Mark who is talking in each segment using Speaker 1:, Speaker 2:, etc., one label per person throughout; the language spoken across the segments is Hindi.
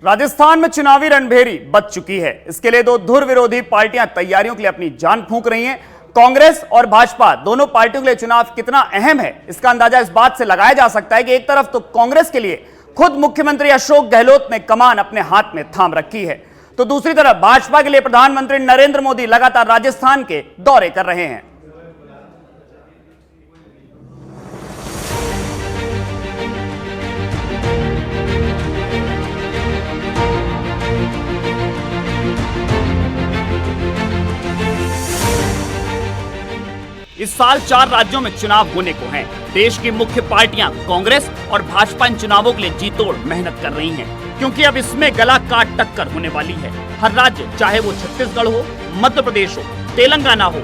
Speaker 1: राजस्थान में चुनावी रणभेरी बच चुकी है। इसके लिए दो धुर विरोधी पार्टियां तैयारियों के लिए अपनी जान फूंक रही हैं। कांग्रेस और भाजपा दोनों पार्टियों के लिए चुनाव कितना अहम है, इसका अंदाजा इस बात से लगाया जा सकता है कि एक तरफ तो कांग्रेस के लिए खुद मुख्यमंत्री अशोक गहलोत ने कमान अपने हाथ में थाम रखी है, तो दूसरी तरफ भाजपा के लिए प्रधानमंत्री नरेंद्र मोदी लगातार राजस्थान के दौरे कर रहे हैं। इस साल 4 राज्यों में चुनाव होने को हैं। देश की मुख्य पार्टियां कांग्रेस और भाजपा इन चुनावों के लिए जी तोड़ मेहनत कर रही हैं, क्योंकि अब इसमें गला काट टक्कर होने वाली है। हर राज्य, चाहे वो छत्तीसगढ़ हो, मध्य प्रदेश हो, तेलंगाना हो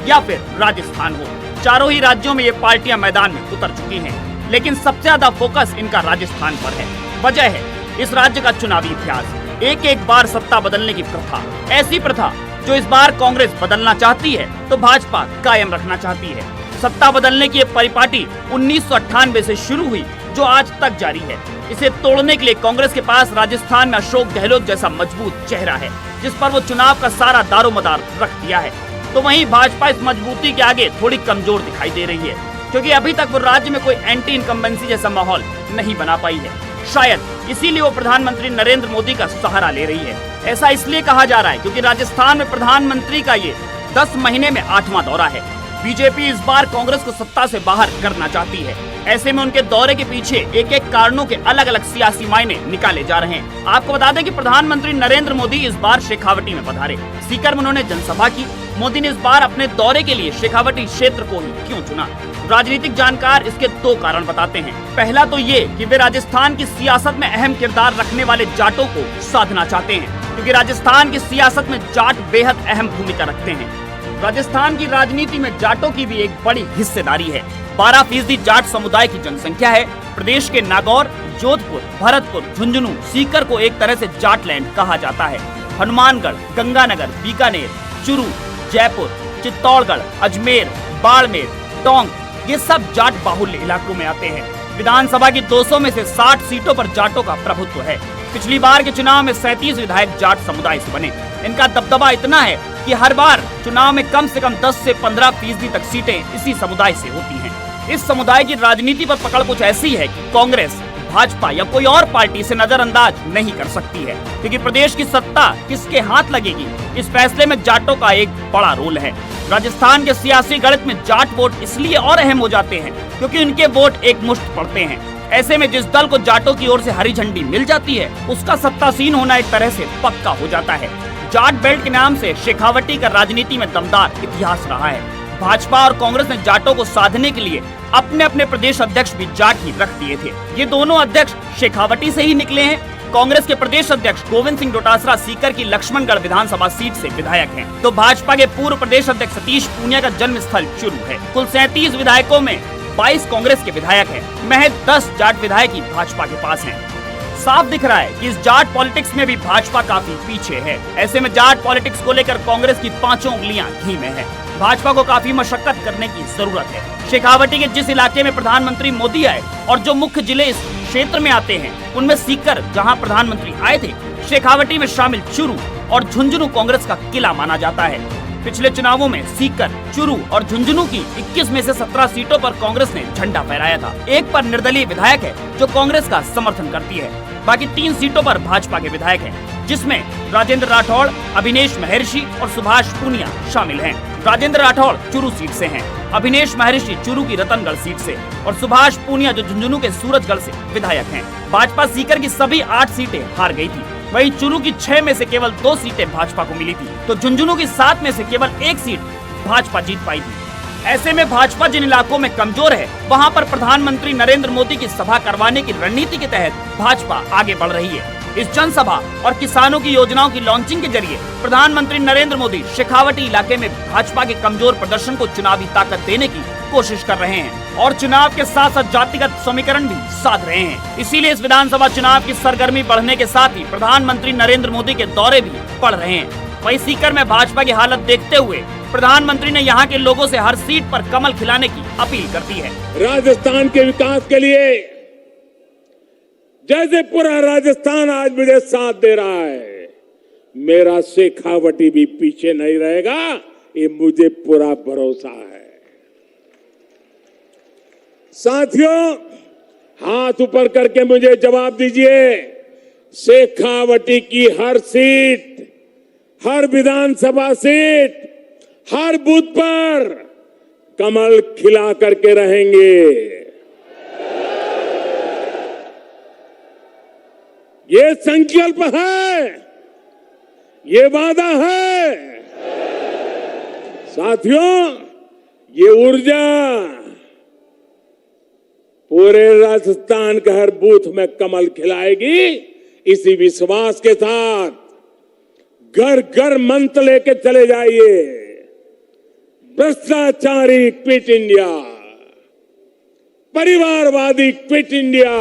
Speaker 1: या फिर राजस्थान हो, चारों ही राज्यों में ये पार्टियां मैदान में उतर चुकी हैं। लेकिन सबसे ज्यादा फोकस इनका राजस्थान पर है। वजह है इस राज्य का चुनावी इतिहास, एक बार सत्ता बदलने की प्रथा। ऐसी प्रथा जो इस बार कांग्रेस बदलना चाहती है तो भाजपा कायम रखना चाहती है। सत्ता बदलने की परिपाटी 1998 से शुरू हुई, जो आज तक जारी है। इसे तोड़ने के लिए कांग्रेस के पास राजस्थान में अशोक गहलोत जैसा मजबूत चेहरा है, जिस पर वो चुनाव का सारा दारोमदार रख दिया है। तो वहीं भाजपा इस मजबूती के आगे थोड़ी कमजोर दिखाई दे रही है, क्योंकि अभी तक वो राज्य में कोई एंटी इनकम्बेंसी जैसा माहौल नहीं बना पाई है। शायद इसीलिए वो प्रधानमंत्री नरेंद्र मोदी का सहारा ले रही है। ऐसा इसलिए कहा जा रहा है क्योंकि राजस्थान में प्रधानमंत्री का ये 10 महीने में 8वां दौरा है। बीजेपी इस बार कांग्रेस को सत्ता से बाहर करना चाहती है। ऐसे में उनके दौरे के पीछे एक कारणों के अलग अलग सियासी मायने निकाले जा रहे हैं। आपको बता दें कि प्रधानमंत्री नरेंद्र मोदी इस बार शेखावटी में पधारे। सीकर में उन्होंने जनसभा की। मोदी ने इस बार अपने दौरे के लिए शेखावटी क्षेत्र को ही क्यों चुना? राजनीतिक जानकार इसके 2 कारण बताते हैं। पहला तो ये कि वे राजस्थान की सियासत में अहम किरदार रखने वाले जाटों को साधना चाहते हैं, क्योंकि राजस्थान की सियासत में जाट बेहद अहम भूमिका रखते हैं। राजस्थान की राजनीति में जाटों की भी एक बड़ी हिस्सेदारी है। 12% जाट समुदाय की जनसंख्या है। प्रदेश के नागौर, जोधपुर, भरतपुर, झुंझुनू, सीकर को एक तरह से जाटलैंड कहा जाता है। हनुमानगढ़, गंगानगर, बीकानेर, चुरू, जयपुर, चित्तौड़गढ़, अजमेर, बाड़मेर, टोंक, ये सब जाट बाहुल्य इलाकों में आते हैं। विधानसभा की 200 में से 60 सीटों पर जाटों का प्रभुत्व है। पिछली बार के चुनाव में 37 विधायक जाट समुदाय से बने। इनका दबदबा इतना है कि हर बार चुनाव में कम से कम 10 से 15% तक सीटें इसी समुदाय से होती हैं। इस समुदाय की राजनीति पर पकड़ कुछ ऐसी है कि कांग्रेस, भाजपा या कोई और पार्टी इसे नजरअंदाज नहीं कर सकती है, क्योंकि प्रदेश की सत्ता किसके हाथ लगेगी, इस फैसले में जाटों का एक बड़ा रोल है। राजस्थान के सियासी गणित में जाट वोट इसलिए और अहम हो जाते हैं क्योंकि उनके वोट एक मुश्त पड़ते हैं। ऐसे में जिस दल को जाटों की ओर से हरी झंडी मिल जाती है, उसका सत्तासीन होना एक तरह से पक्का हो जाता है। जाट बेल्ट के नाम से शेखावटी का राजनीति में दमदार इतिहास रहा है। भाजपा और कांग्रेस ने जाटों को साधने के लिए अपने अपने प्रदेश अध्यक्ष भी जाट ही रख दिए थे। ये दोनों अध्यक्ष शेखावटी से ही निकले हैं। कांग्रेस के प्रदेश अध्यक्ष गोविंद सिंह डोटासरा सीकर की लक्ष्मणगढ़ विधानसभा सीट से विधायक हैं, तो भाजपा के पूर्व प्रदेश अध्यक्ष सतीश पूनिया का जन्म स्थल चुरू है। कुल 37 विधायकों में 22 कांग्रेस के विधायक हैं। महज 10 जाट विधायक ही भाजपा के पास हैं। साफ दिख रहा है कि इस जाट पॉलिटिक्स में भी भाजपा काफी पीछे है। ऐसे में जाट पॉलिटिक्स को लेकर कांग्रेस की 5 उंगलियां घी में है। भाजपा को काफी मशक्कत करने की जरूरत है। शेखावटी के जिस इलाके में प्रधानमंत्री मोदी आए और जो मुख्य जिले इस क्षेत्र में आते हैं, उनमें सीकर, जहां प्रधानमंत्री आए थे, शेखावटी में शामिल चुरू और झुंझुनू कांग्रेस का किला माना जाता है। पिछले चुनावों में सीकर, चुरू और झुंझुनू की 21 में से 17 सीटों पर कांग्रेस ने झंडा फहराया था। एक पर निर्दलीय विधायक है जो कांग्रेस का समर्थन करती है। बाकी 3 सीटों पर भाजपा के विधायक हैं, जिसमें राजेंद्र राठौड़, अभिनेश महर्षि और सुभाष पूनिया शामिल हैं। राजेंद्र राठौड़ चुरू सीट से हैं, अभिनेश महर्षि चुरू की रतनगढ़ सीट से और सुभाष पूनिया जो झुंझुनू के सूरजगढ़ से विधायक हैं। भाजपा सीकर की सभी 8 सीटें हार गई थी। वहीं चुरू की 6 में से केवल 2 सीटें भाजपा को मिली थी, तो झुंझुनू की 7 में से केवल 1 सीट भाजपा जीत पाई थी। ऐसे में भाजपा जिन इलाकों में कमजोर है, वहां पर प्रधानमंत्री नरेंद्र मोदी की सभा करवाने की रणनीति के तहत भाजपा आगे बढ़ रही है। इस जनसभा और किसानों की योजनाओं की लॉन्चिंग के जरिए प्रधानमंत्री नरेंद्र मोदी शेखावटी इलाके में भाजपा के कमजोर प्रदर्शन को चुनावी ताकत देने की कोशिश कर रहे हैं और चुनाव के साथ साथ जातिगत समीकरण भी साध रहे हैं। इसीलिए इस विधानसभा चुनाव की सरगर्मी बढ़ने के साथ ही प्रधानमंत्री नरेंद्र मोदी के दौरे भी बढ़ रहे हैं। वहीं सीकर में भाजपा की हालत देखते हुए प्रधानमंत्री ने यहाँ के लोगों से हर सीट पर कमल खिलाने की अपील कर दी है।
Speaker 2: राजस्थान के विकास के लिए जैसे पूरा राजस्थान आज मुझे साथ दे रहा है, मेरा शेखावटी भी पीछे नहीं रहेगा, ये मुझे पूरा भरोसा है। साथियों, हाथ ऊपर करके मुझे जवाब दीजिए, शेखावटी की हर सीट, हर विधानसभा सीट, हर बूथ पर कमल खिला करके रहेंगे। ये संकल्प है, ये वादा है। साथियों, ये ऊर्जा पूरे राजस्थान के हर बूथ में कमल खिलाएगी। इसी विश्वास के साथ घर घर मंत्र लेके चले जाइए, भ्रष्टाचारी क्विट इंडिया, परिवारवादी क्विट इंडिया।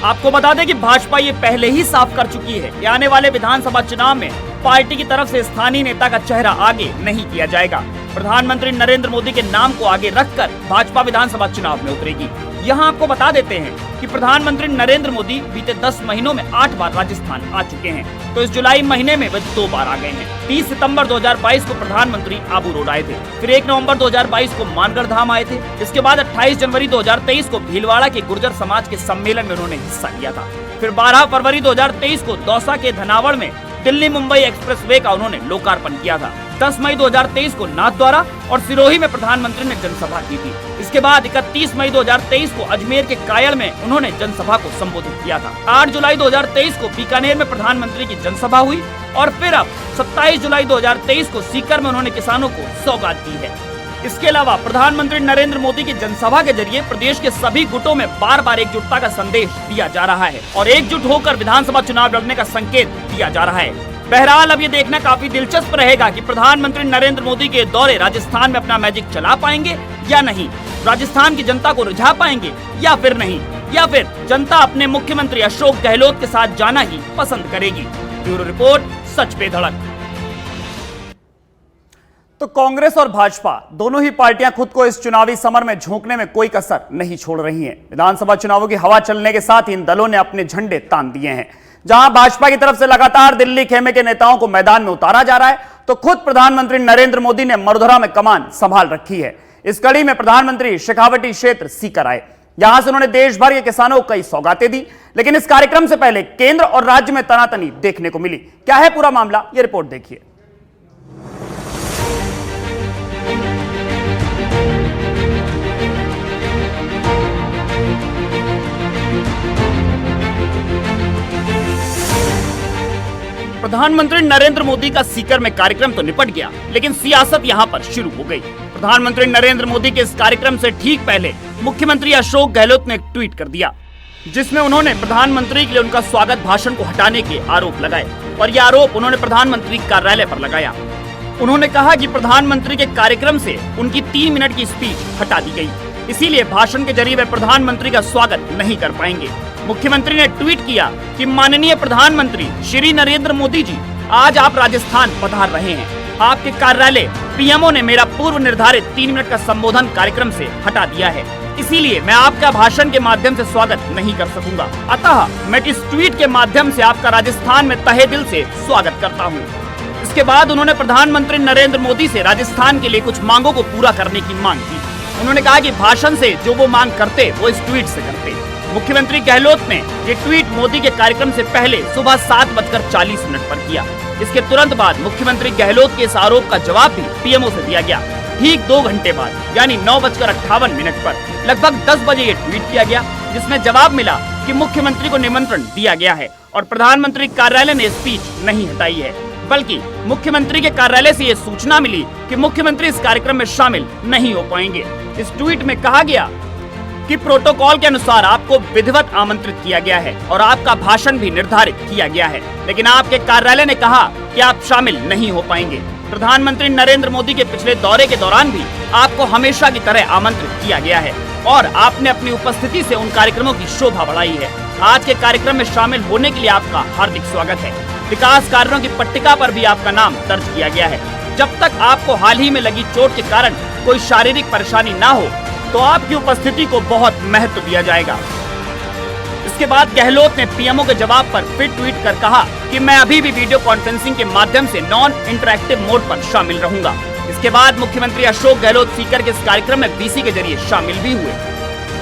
Speaker 1: आपको बता दें कि भाजपा ये पहले ही साफ कर चुकी है कि आने वाले विधानसभा चुनाव में पार्टी की तरफ से स्थानीय नेता का चेहरा आगे नहीं किया जाएगा। प्रधानमंत्री नरेंद्र मोदी के नाम को आगे रखकर भाजपा विधानसभा चुनाव में उतरेगी। यहाँ आपको बता देते हैं कि प्रधानमंत्री नरेंद्र मोदी बीते 10 महीनों में 8 बार राजस्थान आ चुके हैं, तो इस जुलाई महीने में वे 2 बार आ गए हैं। 30 सितंबर 2022 को प्रधानमंत्री आबू रोड आए थे, फिर 1 नवंबर 2022 को मानगढ़ धाम आए थे। इसके बाद 28 जनवरी 2023 को भीलवाड़ा के गुर्जर समाज के सम्मेलन में उन्होंने हिस्सा लिया था। फिर 12 फरवरी 2023 को दौसा के धनावड़ में दिल्ली मुंबई एक्सप्रेसवे का उन्होंने लोकार्पण किया था। 10 मई 2023 को नाथद्वारा और सिरोही में प्रधानमंत्री ने जनसभा की थी। इसके बाद 31 मई 2023 को अजमेर के कायड़ में उन्होंने जनसभा को संबोधित किया था। 8 जुलाई 2023 को बीकानेर में प्रधानमंत्री की जनसभा हुई और फिर अब 27 जुलाई 2023 को सीकर में उन्होंने किसानों को सौगात दी है। इसके अलावा प्रधानमंत्री नरेंद्र मोदी की जनसभा के जरिए प्रदेश के सभी गुटों में बार बार एकजुटता का संदेश दिया जा रहा है और एकजुट होकर विधानसभा चुनाव लड़ने का संकेत दिया जा रहा है। बहरहाल अब ये देखना काफी दिलचस्प रहेगा कि प्रधानमंत्री नरेंद्र मोदी के दौरे राजस्थान में अपना मैजिक चला पाएंगे या नहीं, राजस्थान की जनता को रिझा पाएंगे या फिर नहीं, या फिर जनता अपने मुख्यमंत्री अशोक गहलोत के साथ जाना ही पसंद करेगी। ब्यूरो रिपोर्ट, सच पे धड़क। तो कांग्रेस और भाजपा दोनों ही पार्टियां खुद को इस चुनावी समर में झोंकने में कोई कसर नहीं छोड़ रही हैं। विधानसभा चुनावों की हवा चलने के साथ इन दलों ने अपने झंडे तान दिए हैं। जहां भाजपा की तरफ से लगातार दिल्ली खेमे के नेताओं को मैदान में उतारा जा रहा है, तो खुद प्रधानमंत्री नरेंद्र मोदी ने मरुधरा में कमान संभाल रखी है। इस कड़ी में प्रधानमंत्री शेखावटी क्षेत्र सीकर आए। यहां से उन्होंने देश भर के किसानों को कई सौगातें दी, लेकिन इस कार्यक्रम से पहले केंद्र और राज्य में तनातनी देखने को मिली। क्या है पूरा मामला, यह रिपोर्ट देखिए। प्रधानमंत्री नरेंद्र मोदी का सीकर में कार्यक्रम तो निपट गया, लेकिन सियासत यहां पर शुरू हो गई। प्रधानमंत्री नरेंद्र मोदी के इस कार्यक्रम से ठीक पहले मुख्यमंत्री अशोक गहलोत ने एक ट्वीट कर दिया, जिसमें उन्होंने प्रधानमंत्री के लिए उनका स्वागत भाषण को हटाने के आरोप लगाए और ये आरोप उन्होंने प्रधानमंत्री कार्यालय पर लगाया। उन्होंने कहा कि प्रधानमंत्री के कार्यक्रम से उनकी 3 मिनट की स्पीच हटा दी गई, इसीलिए भाषण के जरिए वे प्रधानमंत्री का स्वागत नहीं कर पाएंगे। मुख्यमंत्री ने ट्वीट किया कि माननीय प्रधानमंत्री श्री नरेंद्र मोदी जी, आज आप राजस्थान पधार रहे हैं। आपके कार्यालय पीएमओ ने मेरा पूर्व निर्धारित 3 मिनट का संबोधन कार्यक्रम से हटा दिया है, इसीलिए मैं आपका भाषण के माध्यम से स्वागत नहीं कर सकूंगा। अतः मैं इस ट्वीट के माध्यम से आपका राजस्थान में तहे दिल से स्वागत करता हूँ। इसके बाद उन्होंने प्रधानमंत्री नरेंद्र मोदी से राजस्थान के लिए कुछ मांगों को पूरा करने की मांग की। उन्होंने कहा कि भाषण से जो वो मांग करते वो इस ट्वीट से करते। मुख्यमंत्री गहलोत ने ये ट्वीट मोदी के कार्यक्रम से पहले सुबह 7:40 पर किया। इसके तुरंत बाद मुख्यमंत्री गहलोत के इस आरोप का जवाब भी पीएमओ से दिया गया। ठीक 2 घंटे बाद यानी 9:58 पर लगभग 10 बजे ये ट्वीट किया गया, जिसमें जवाब मिला कि मुख्यमंत्री को निमंत्रण दिया गया है और प्रधानमंत्री कार्यालय ने स्पीच नहीं हटाई है, बल्कि मुख्यमंत्री के कार्यालय से ये सूचना मिली कि मुख्यमंत्री इस कार्यक्रम में शामिल नहीं हो पाएंगे। इस ट्वीट में कहा गया कि प्रोटोकॉल के अनुसार आपको विधिवत आमंत्रित किया गया है और आपका भाषण भी निर्धारित किया गया है, लेकिन आपके कार्यालय ने कहा कि आप शामिल नहीं हो पाएंगे। प्रधानमंत्री नरेंद्र मोदी के पिछले दौरे के दौरान भी आपको हमेशा की तरह आमंत्रित किया गया है और आपने अपनी उपस्थिति से उन कार्यक्रमों की शोभा बढ़ाई है। आज के कार्यक्रम में शामिल होने के लिए आपका हार्दिक स्वागत है। विकास कार्यों की पट्टिका पर भी आपका नाम दर्ज किया गया है। जब तक आपको हाल ही में लगी चोट के कारण कोई शारीरिक परेशानी ना हो, तो आपकी उपस्थिति को बहुत महत्व दिया जाएगा। इस इसके बाद गहलोत ने पीएमओ के जवाब पर फिर ट्वीट कर कहा कि मैं अभी भी वीडियो कॉन्फ्रेंसिंग के माध्यम से नॉन इंटरैक्टिव मोड पर शामिल रहूंगा। इसके बाद मुख्यमंत्री अशोक गहलोत सीकर के इस कार्यक्रम में वीसी के जरिए शामिल भी हुए।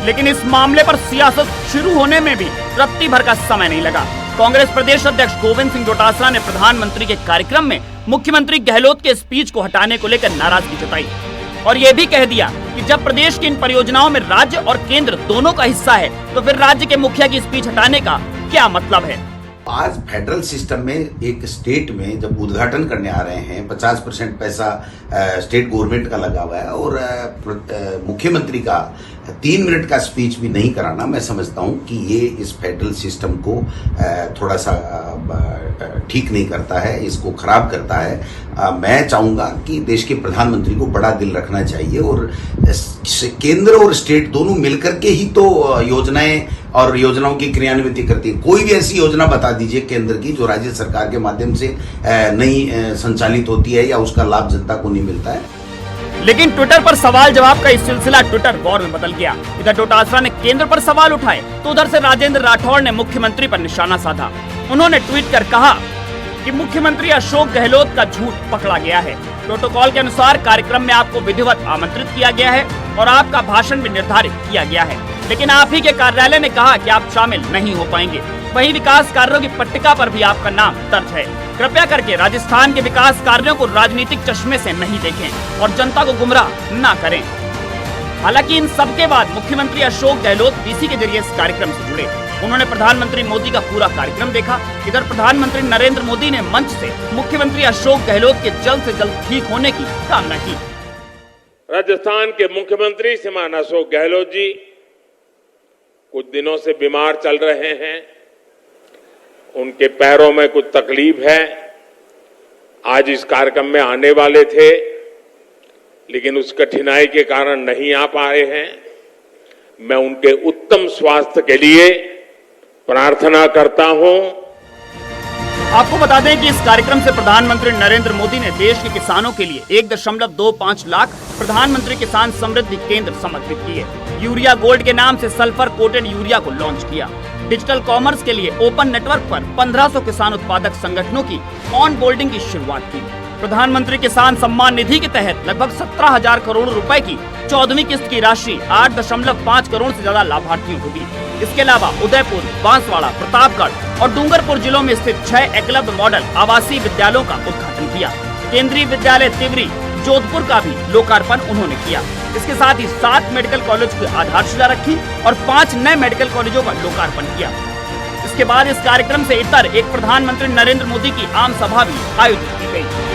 Speaker 1: लेकिन इस मामले पर सियासत शुरू होने में भी रत्ती भर का समय नहीं लगा। कांग्रेस प्रदेश अध्यक्ष गोविंद सिंह डोटासरा ने प्रधानमंत्री के कार्यक्रम में मुख्यमंत्री गहलोत के स्पीच को हटाने को लेकर नाराजगी जताई और ये भी कह दिया कि जब प्रदेश की इन परियोजनाओं में राज्य और केंद्र दोनों का हिस्सा है तो फिर राज्य के मुखिया की स्पीच हटाने का क्या मतलब है।
Speaker 3: आज फेडरल सिस्टम में एक स्टेट में जब उद्घाटन करने आ रहे हैं 50% पैसा स्टेट गवर्नमेंट का लगा हुआ है और मुख्यमंत्री का 3 मिनट का स्पीच भी नहीं कराना, मैं समझता हूं कि ये इस फेडरल सिस्टम को थोड़ा सा ठीक नहीं करता है, इसको खराब करता है। मैं चाहूंगा कि देश के प्रधानमंत्री को बड़ा दिल रखना चाहिए और केंद्र और स्टेट दोनों मिलकर के ही तो योजनाएं और योजनाओं की क्रियान्विति करती है। कोई भी ऐसी योजना बता दीजिए केंद्र की जो राज्य सरकार के माध्यम से नहीं संचालित होती है या उसका लाभ जनता को नहीं मिलता है।
Speaker 1: लेकिन ट्विटर पर सवाल जवाब का इस सिलसिला ट्विटर वॉर में बदल गया। इधर डोटासरा ने केंद्र पर सवाल उठाए तो उधर से राजेंद्र राठौड़ ने मुख्यमंत्री पर निशाना साधा। उन्होंने ट्वीट कर कहा कि मुख्यमंत्री अशोक गहलोत का झूठ पकड़ा गया है। प्रोटोकॉल के अनुसार कार्यक्रम में आपको विधिवत आमंत्रित किया गया है और आपका भाषण भी निर्धारित किया गया है, लेकिन आप ही के कार्यालय ने कहा कि आप शामिल नहीं हो पाएंगे। वहीं विकास कार्यों की पट्टिका पर भी आपका नाम दर्ज है। कृपया करके राजस्थान के विकास कार्यों को राजनीतिक चश्मे से नहीं देखें और जनता को गुमराह न करें। हालांकि इन सब के बाद मुख्यमंत्री अशोक गहलोत वीसी के जरिए इस कार्यक्रम से जुड़े। उन्होंने प्रधानमंत्री मोदी का पूरा कार्यक्रम देखा। इधर प्रधानमंत्री नरेंद्र मोदी ने मंच से मुख्यमंत्री अशोक गहलोत के जल्द से जल्द ठीक होने की कामना की।
Speaker 2: राजस्थान के मुख्यमंत्री श्रीमान अशोक गहलोत जी कुछ दिनों से बीमार चल रहे हैं, उनके पैरों में कुछ तकलीफ है। आज इस कार्यक्रम में आने वाले थे लेकिन उस कठिनाई के कारण नहीं आ पाए हैं। मैं उनके उत्तम स्वास्थ्य के लिए प्रार्थना करता हूं।
Speaker 1: आपको बता दें कि इस कार्यक्रम से प्रधानमंत्री नरेंद्र मोदी ने देश के किसानों के लिए 1.25 लाख प्रधानमंत्री किसान समृद्धि केंद्र समर्पित किए। यूरिया गोल्ड के नाम से सल्फर कोटेड यूरिया को लॉन्च किया। डिजिटल कॉमर्स के लिए ओपन नेटवर्क पर 1500 किसान उत्पादक संगठनों की ऑन बोर्डिंग की शुरुआत की। प्रधानमंत्री किसान सम्मान निधि के तहत लगभग 17,000 करोड़ रुपए की 14वीं किस्त की राशि 8.5 करोड़ से ज्यादा लाभार्थियों को दी। इसके अलावा उदयपुर, बांसवाड़ा, प्रतापगढ़ और डूंगरपुर जिलों में स्थित 6 एकलव्य मॉडल आवासीय विद्यालयों का उद्घाटन किया। केंद्रीय विद्यालय तिवरी, जोधपुर का भी लोकार्पण उन्होंने किया। इसके साथ ही 7 मेडिकल कॉलेज की आधारशिला रखी और 5 नए मेडिकल कॉलेजों का लोकार्पण किया। इसके बाद इस कार्यक्रम से इतर एक प्रधानमंत्री नरेंद्र मोदी की आम सभा भी आयोजित की गई।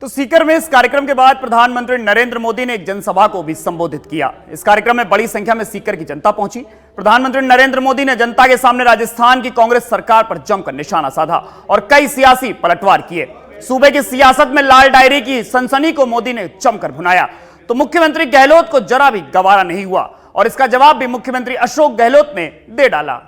Speaker 1: तो सीकर में इस कार्यक्रम के बाद प्रधानमंत्री नरेंद्र मोदी ने एक जनसभा को भी संबोधित किया। इस कार्यक्रम में बड़ी संख्या में सीकर की जनता पहुंची। प्रधानमंत्री नरेंद्र मोदी ने जनता के सामने राजस्थान की कांग्रेस सरकार पर जमकर निशाना साधा और कई सियासी पलटवार किए। सूबे की सियासत में लाल डायरी की सनसनी को मोदी ने जमकर भुनाया तो मुख्यमंत्री गहलोत को जरा भी गवारा नहीं हुआ और इसका जवाब भी मुख्यमंत्री अशोक गहलोत ने दे डाला।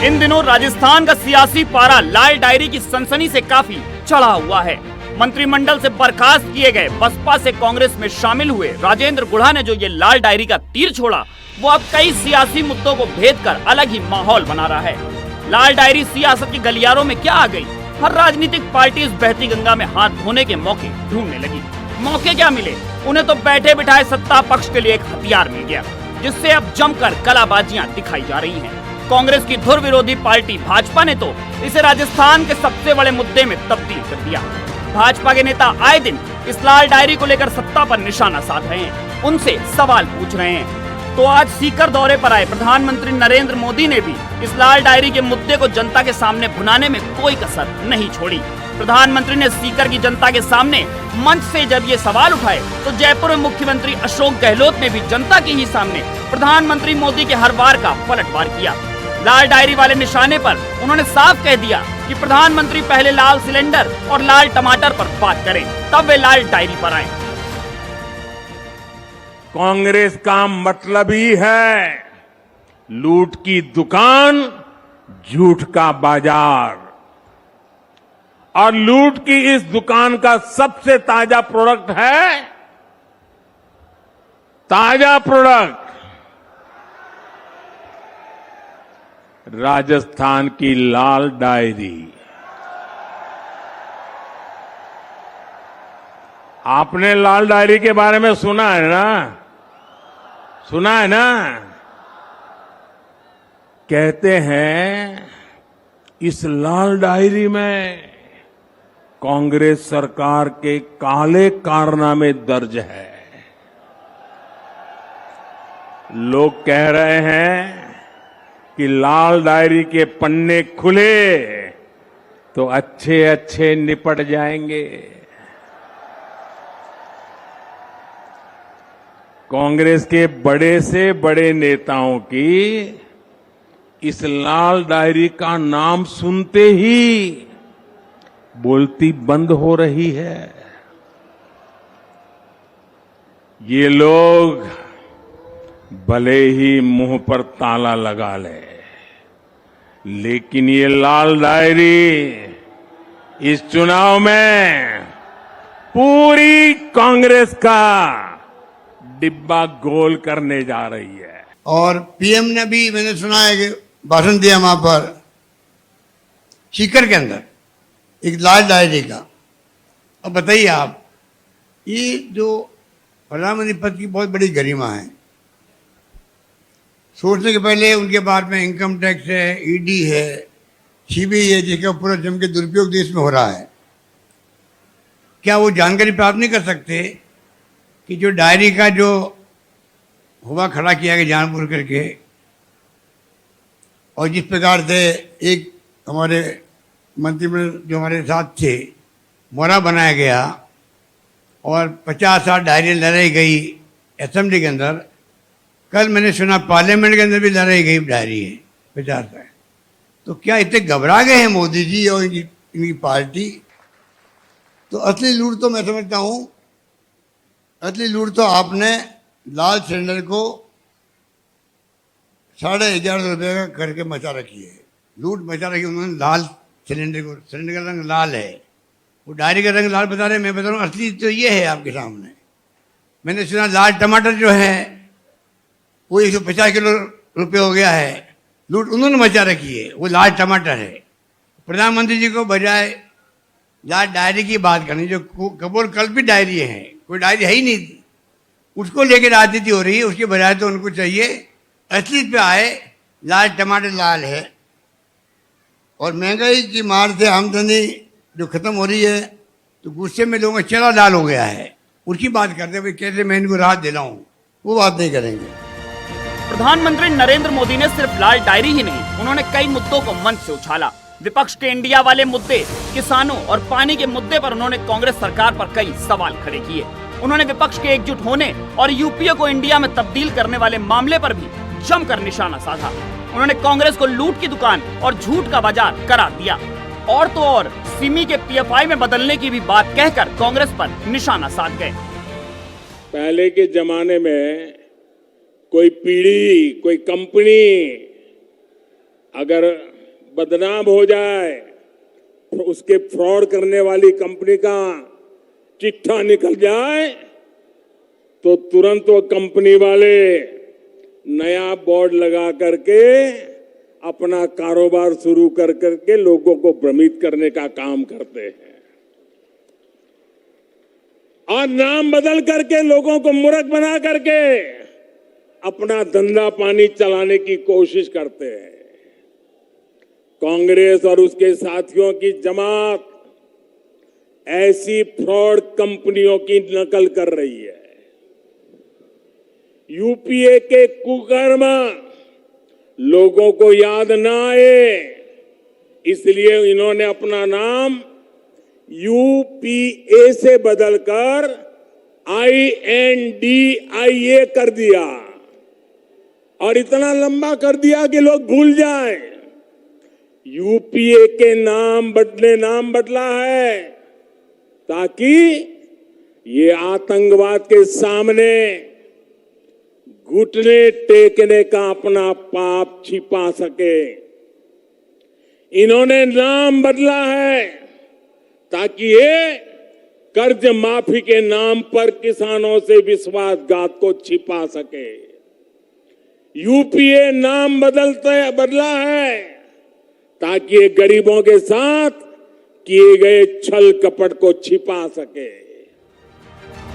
Speaker 1: इन दिनों राजस्थान का सियासी पारा लाल डायरी की सनसनी से काफी चढ़ा हुआ है। मंत्रिमंडल से बर्खास्त किए गए बसपा से कांग्रेस में शामिल हुए राजेंद्र गुढ़ा ने जो ये लाल डायरी का तीर छोड़ा वो अब कई सियासी मुद्दों को भेद कर अलग ही माहौल बना रहा है। लाल डायरी सियासत के गलियारों में क्या आ गई? हर राजनीतिक पार्टी इस बहती गंगा में हाथ धोने के मौके ढूंढने लगी। मौके क्या मिले? उन्हें तो बैठे बिठाए सत्ता पक्ष के लिए एक हथियार मिल गया जिससे अब जमकर कलाबाजियां दिखाई जा रही हैं। कांग्रेस की धुर विरोधी पार्टी भाजपा ने तो इसे राजस्थान के सबसे बड़े मुद्दे में तब्दील कर दिया। भाजपा के नेता आए दिन इस लाल डायरी को लेकर सत्ता पर निशाना साध रहे हैं, उनसे सवाल पूछ रहे हैं। तो आज सीकर दौरे पर आए प्रधानमंत्री नरेंद्र मोदी ने भी इस लाल डायरी के मुद्दे को जनता के सामने भुनाने में कोई कसर नहीं छोड़ी। प्रधानमंत्री ने सीकर की जनता के सामने मंच से जब ये सवाल उठाए तो जयपुर में मुख्यमंत्री अशोक गहलोत ने भी जनता के ही सामने प्रधानमंत्री मोदी के हर बार का पलटवार किया। लाल डायरी वाले निशाने पर उन्होंने साफ कह दिया कि प्रधानमंत्री पहले लाल सिलेंडर और लाल टमाटर पर बात करें, तब वे लाल डायरी पर आए।
Speaker 2: कांग्रेस का मतलब ही है लूट की दुकान, झूठ का बाजार। और लूट की इस दुकान का सबसे ताजा प्रोडक्ट है, ताजा प्रोडक्ट राजस्थान की लाल डायरी। आपने लाल डायरी के बारे में सुना है ना? सुना है ना? कहते हैं इस लाल डायरी में कांग्रेस सरकार के काले कारनामे दर्ज है। लोग कह रहे हैं कि लाल डायरी के पन्ने खुले तो अच्छे अच्छे निपट जाएंगे। कांग्रेस के बड़े से बड़े नेताओं की इस लाल डायरी का नाम सुनते ही बोलती बंद हो रही है। ये लोग भले ही मुंह पर ताला लगा ले, लेकिन ये लाल डायरी इस चुनाव में पूरी कांग्रेस का डिब्बा गोल करने जा रही है।
Speaker 4: और पीएम ने भी, मैंने सुना है कि भाषण दिया वहां पर सीकर के अंदर एक लाल डायरी का। अब बताइए आप, ये जो प्रधानमंत्री पद की बहुत बड़ी गरिमा है, सोचने के पहले उनके बाद में इनकम टैक्स है, ईडी है, सीबीआई है, जिसका पूरा जम के दुरुपयोग देश में हो रहा है। क्या वो जानकारी प्राप्त नहीं कर सकते कि जो डायरी का जो हुआ खड़ा किया गया जानबूझ करके, और जिस प्रकार से एक हमारे मंत्रिमंडल जो हमारे साथ थे मोहरा बनाया गया और 50-60 डायरी लड़ाई गई असेंबली के अंदर। कल मैंने सुना पार्लियामेंट के अंदर भी लड़ाई गई डायरी है 50-60। तो क्या इतने घबरा गए हैं मोदी जी और इनकी पार्टी? तो असली लूट तो मैं समझता हूँ, असली लूट तो आपने लाल सिलेंडर को 1500 रुपये का करके मचा रखी है। लूट मचा रखी उन्होंने लाल सिलेंडर को। सिलेंडर का रंग लाल है, वो डायरी का रंग लाल बता रहे, मैं बता रहा हूँ असली तो ये है आपके सामने। मैंने सुना लाल टमाटर जो है वो 150 किलो रुपये हो गया है। लूट उन्होंने मचा रखी है, वो लाल टमाटर है। प्रधानमंत्री जी को बजाय लाल डायरी की बात करनी, जो कपोल कल्पित डायरी है, कोई डायरी है ही नहीं थी, उसको लेकर राजनीति हो रही है। उसके बजाय तो उनको चाहिए असली पे आए, लाल टमाटर लाल है। और महंगाई की मार से आमदनी जो खत्म हो रही है, तो गुस्से में लोगों का चेहरा लाल हो गया है। उसकी बात करते हैं कैसे मैं इनको राहत दिलाऊं, वो बात नहीं करेंगे।
Speaker 1: प्रधानमंत्री नरेंद्र मोदी ने सिर्फ लाल डायरी ही नहीं, उन्होंने कई मुद्दों को मंच से उछाला। विपक्ष के इंडिया वाले मुद्दे, किसानों और पानी के मुद्दे पर उन्होंने कांग्रेस सरकार पर कई सवाल खड़े किए। उन्होंने विपक्ष के एकजुट होने और यूपीए को इंडिया में तब्दील करने वाले मामले पर भी जमकर निशाना साधा। उन्होंने कांग्रेस को लूट की दुकान और झूठ का बाजार करार दिया। और तो और सिमी के पीएफआई में बदलने की भी बात कहकर कांग्रेस पर निशाना साध गए।
Speaker 2: पहले के जमाने में कोई पीढ़ी, कोई कंपनी अगर बदनाम हो जाए तो उसके फ्रॉड करने वाली कंपनी का चिट्ठा निकल जाए तो तुरंत वो कंपनी वाले नया बोर्ड लगा करके अपना कारोबार शुरू कर करके लोगों को भ्रमित करने का काम करते हैं और नाम बदल करके लोगों को मूर्ख बना करके अपना धंधा पानी चलाने की कोशिश करते हैं। कांग्रेस और उसके साथियों की जमात ऐसी फ्रॉड कंपनियों की नकल कर रही है। यूपीए के कुकर्म लोगों को याद न आए, इसलिए इन्होंने अपना नाम यूपीए से बदलकर INDIA कर दिया और इतना लंबा कर दिया कि लोग भूल जाएं। यूपीए के नाम बदला है ताकि ये आतंकवाद के सामने घुटने टेकने का अपना पाप छिपा सके। इन्होंने नाम बदला है ताकि ये कर्ज माफी के नाम पर किसानों से विश्वासघात को छिपा सके। यूपीए नाम बदला है ताकि ये गरीबों के साथ किए गए छल कपट को छिपा सके।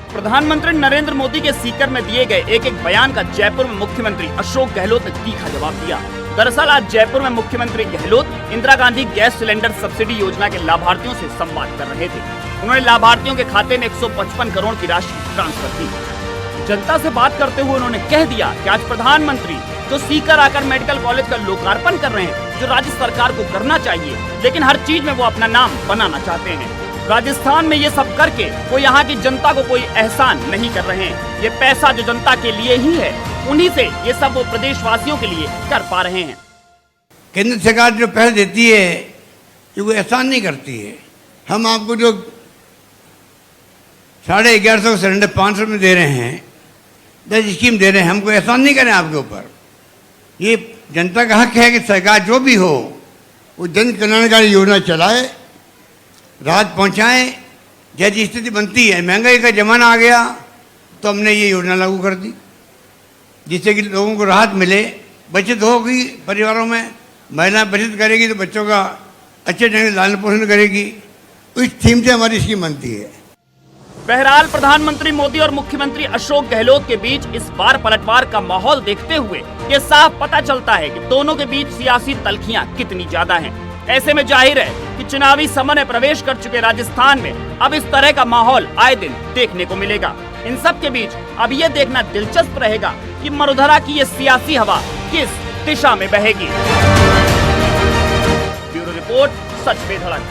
Speaker 1: प्रधानमंत्री नरेंद्र मोदी के सीकर में दिए गए एक बयान का जयपुर में मुख्यमंत्री अशोक गहलोत ने तीखा जवाब दिया। दरअसल आज जयपुर में मुख्यमंत्री Gehlot Indira Gandhi gas cylinder subsidy योजना के लाभार्थियों से संवाद कर रहे थे। उन्होंने लाभार्थियों के खाते में 155 करोड़ की राशि ट्रांसफर की। जनता से बात करते हुए उन्होंने कह दिया कि आज प्रधानमंत्री जो सीकर आकर मेडिकल कॉलेज का लोकार्पण कर रहे हैं, जो राज्य सरकार को करना चाहिए, लेकिन हर चीज में वो अपना नाम बनाना चाहते हैं। राजस्थान में ये सब करके वो यहाँ की जनता को कोई एहसान नहीं कर रहे हैं। ये पैसा जो जनता के लिए ही है, उन्हीं से ये सब वो प्रदेशवासियों के लिए कर पा रहे हैं।
Speaker 4: केंद्र सरकार जो पहल देती है कि वो एहसान नहीं करती है। हम आपको जो 1150 सिलेंडर 500 में दे रहे हैं, 10 स्कीम दे रहे हैं, हमको एहसान नहीं करें आपके ऊपर। ये जनता का हक है कि सरकार जो भी हो वो जन कल्याणकारी योजना चलाए, राहत पहुंचाए। जैसी स्थिति बनती है, महंगाई का जमाना आ गया तो हमने ये योजना लागू कर दी जिससे कि लोगों को राहत मिले, बचत होगी परिवारों में, महिलाएं बचत करेगी तो बच्चों का अच्छे ढंग से लालन पोषण करेगी। इस थीम से हमारी स्कीम बनती है।
Speaker 1: बहरहाल प्रधानमंत्री मोदी और मुख्यमंत्री अशोक गहलोत के बीच इस बार पलटवार का माहौल देखते हुए ये साफ पता चलता है कि दोनों के बीच सियासी तल्खियां कितनी ज्यादा हैं। ऐसे में जाहिर है कि चुनावी समय में प्रवेश कर चुके राजस्थान में अब इस तरह का माहौल आए दिन देखने को मिलेगा। इन सब के बीच अब ये देखना दिलचस्प रहेगा कि मरुधरा की ये सियासी हवा किस दिशा में बहेगी। ब्यूरो रिपोर्ट, सच पे धड़क।